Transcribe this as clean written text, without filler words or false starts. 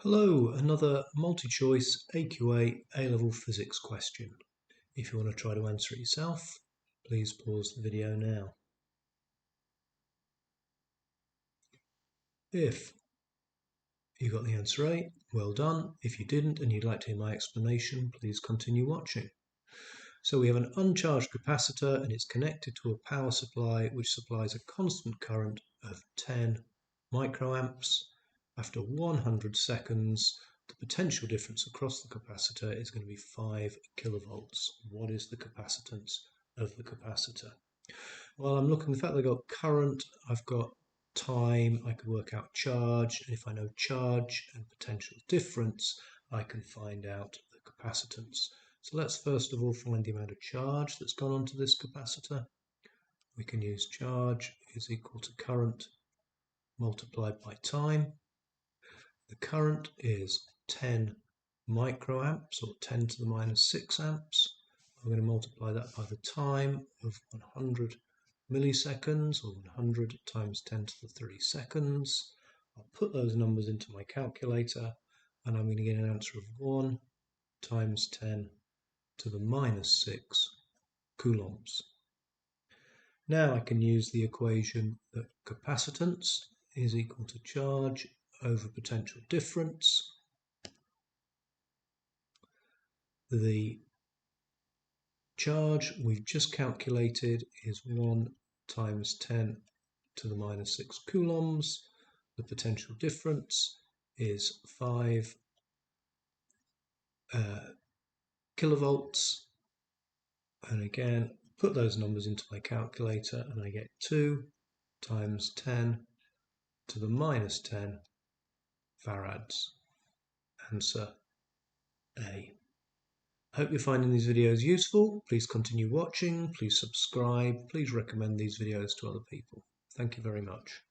Hello, another multi-choice AQA A-level physics question. If you want to try to answer it yourself, please pause the video now. If you got the answer right, well done. If you didn't and you'd like to hear my explanation, please continue watching. So we have an uncharged capacitor and it's connected to a power supply which supplies a constant current of 10 microamps. After 100 seconds, the potential difference across the capacitor is going to be 5 kilovolts. What is the capacitance of the capacitor? Well, I'm looking, the fact that I've got current, I've got time, I can work out charge, and if I know charge and potential difference, I can find out the capacitance. So let's first of all find the amount of charge that's gone onto this capacitor. We can use charge is equal to current multiplied by time. The current is 10 microamps, or 10 to the minus 6 amps. I'm going to multiply that by the time of 100 milliseconds, or 100 times 10 to the 3 seconds. I'll put those numbers into my calculator and I'm going to get an answer of 1 times 10 to the minus 6 coulombs. Now I can use the equation that capacitance is equal to charge over potential difference. The charge we've just calculated is 1 times 10 to the minus 6 coulombs. The potential difference is 5 kilovolts. And again, put those numbers into my calculator and I get 2 times 10 to the minus 10 farads. Answer A. I hope you're finding these videos useful. Please continue watching, please subscribe, please recommend these videos to other people. Thank you very much.